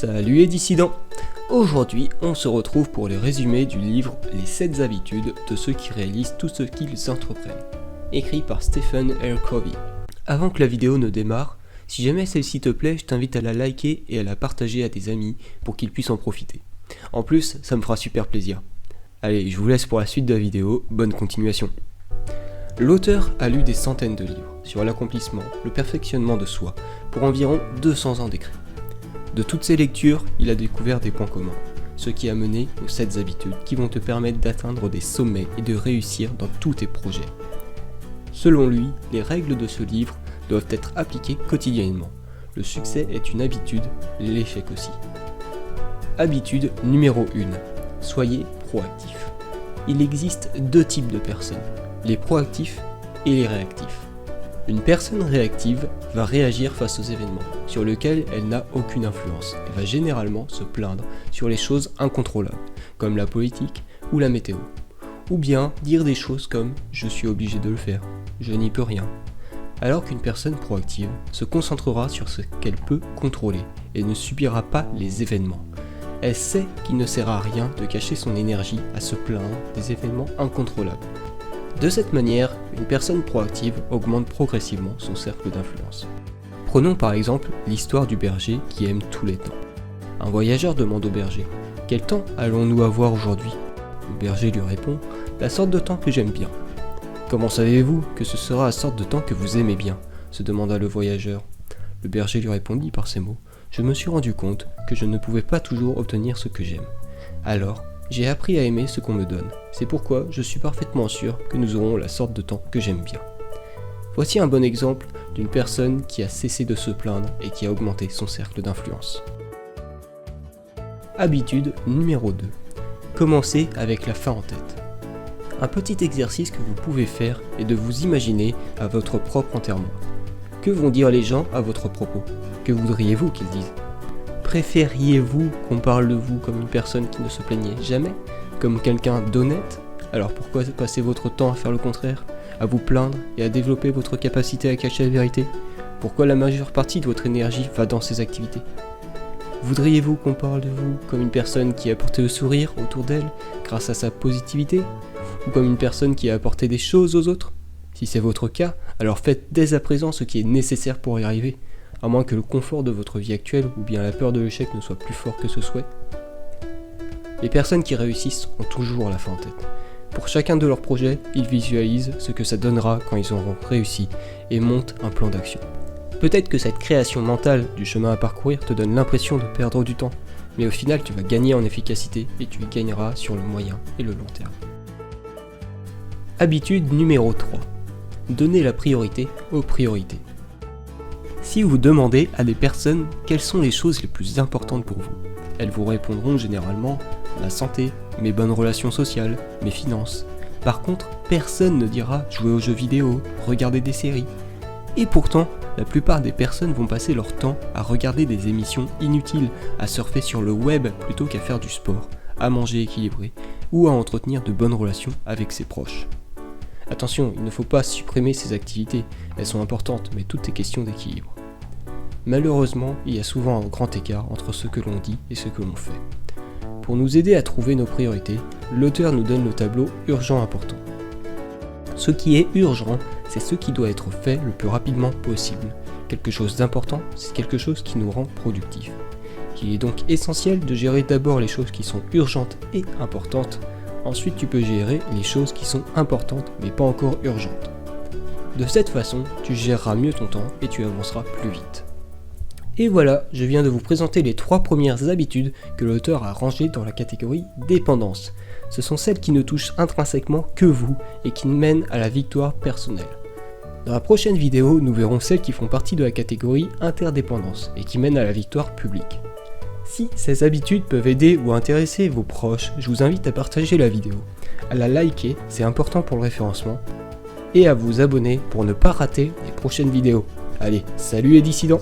Salut les dissidents! Aujourd'hui, on se retrouve pour le résumé du livre Les 7 habitudes de ceux qui réalisent tout ce qu'ils entreprennent, écrit par Stephen R. Covey. Avant que la vidéo ne démarre, si jamais celle-ci te plaît, je t'invite à la liker et à la partager à tes amis pour qu'ils puissent en profiter. En plus, ça me fera super plaisir. Allez, je vous laisse pour la suite de la vidéo, bonne continuation. L'auteur a lu des centaines de livres sur l'accomplissement, le perfectionnement de soi, pour environ 200 ans d'écrit. De toutes ces lectures, il a découvert des points communs, ce qui a mené aux 7 habitudes qui vont te permettre d'atteindre des sommets et de réussir dans tous tes projets. Selon lui, les règles de ce livre doivent être appliquées quotidiennement. Le succès est une habitude, l'échec aussi. Habitude numéro 1. Soyez proactif. Il existe deux types de personnes, les proactifs et les réactifs. Une personne réactive va réagir face aux événements sur lesquels elle n'a aucune influence et va généralement se plaindre sur les choses incontrôlables, comme la politique ou la météo. Ou bien dire des choses comme « je suis obligé de le faire, je n'y peux rien ». Alors qu'une personne proactive se concentrera sur ce qu'elle peut contrôler et ne subira pas les événements. Elle sait qu'il ne sert à rien de cacher son énergie à se plaindre des événements incontrôlables. De cette manière, une personne proactive augmente progressivement son cercle d'influence. Prenons par exemple l'histoire du berger qui aime tous les temps. Un voyageur demande au berger « Quel temps allons-nous avoir aujourd'hui ?» Le berger lui répond « La sorte de temps que j'aime bien. » « Comment savez-vous que ce sera la sorte de temps que vous aimez bien ?» se demanda le voyageur. Le berger lui répondit par ces mots « Je me suis rendu compte que je ne pouvais pas toujours obtenir ce que j'aime. Alors, j'ai appris à aimer ce qu'on me donne. C'est pourquoi je suis parfaitement sûr que nous aurons la sorte de temps que j'aime bien. » Voici un bon exemple d'une personne qui a cessé de se plaindre et qui a augmenté son cercle d'influence. Habitude numéro 2. Commencez avec la fin en tête. Un petit exercice que vous pouvez faire est de vous imaginer à votre propre enterrement. Que vont dire les gens à votre propos? Que voudriez-vous qu'ils disent? Préfériez-vous qu'on parle de vous comme une personne qui ne se plaignait jamais? Comme quelqu'un d'honnête? Alors pourquoi passer votre temps à faire le contraire? À vous plaindre et à développer votre capacité à cacher la vérité? Pourquoi la majeure partie de votre énergie va dans ces activités? Voudriez-vous qu'on parle de vous comme une personne qui a apporté le sourire autour d'elle grâce à sa positivité? Ou comme une personne qui a apporté des choses aux autres? Si c'est votre cas, alors faites dès à présent ce qui est nécessaire pour y arriver, à moins que le confort de votre vie actuelle ou bien la peur de l'échec ne soit plus fort que ce souhait. Les personnes qui réussissent ont toujours la fin en tête. Pour chacun de leurs projets, ils visualisent ce que ça donnera quand ils auront réussi et montent un plan d'action. Peut-être que cette création mentale du chemin à parcourir te donne l'impression de perdre du temps, mais au final tu vas gagner en efficacité et tu y gagneras sur le moyen et le long terme. Habitude numéro 3. Donnez la priorité aux priorités. Si vous demandez à des personnes quelles sont les choses les plus importantes pour vous, elles vous répondront généralement la santé, mes bonnes relations sociales, mes finances. Par contre, personne ne dira jouer aux jeux vidéo, regarder des séries. Et pourtant, la plupart des personnes vont passer leur temps à regarder des émissions inutiles, à surfer sur le web plutôt qu'à faire du sport, à manger équilibré ou à entretenir de bonnes relations avec ses proches. Attention, il ne faut pas supprimer ces activités, elles sont importantes, mais tout est question d'équilibre. Malheureusement, il y a souvent un grand écart entre ce que l'on dit et ce que l'on fait. Pour nous aider à trouver nos priorités, l'auteur nous donne le tableau urgent-important. Ce qui est urgent, c'est ce qui doit être fait le plus rapidement possible. Quelque chose d'important, c'est quelque chose qui nous rend productifs. Il est donc essentiel de gérer d'abord les choses qui sont urgentes et importantes. Ensuite, tu peux gérer les choses qui sont importantes mais pas encore urgentes. De cette façon, tu géreras mieux ton temps et tu avanceras plus vite. Et voilà, je viens de vous présenter les 3 premières habitudes que l'auteur a rangées dans la catégorie dépendance. Ce sont celles qui ne touchent intrinsèquement que vous et qui mènent à la victoire personnelle. Dans la prochaine vidéo, nous verrons celles qui font partie de la catégorie interdépendance et qui mènent à la victoire publique. Si ces habitudes peuvent aider ou intéresser vos proches, je vous invite à partager la vidéo, à la liker, c'est important pour le référencement, et à vous abonner pour ne pas rater les prochaines vidéos. Allez, salut les dissidents!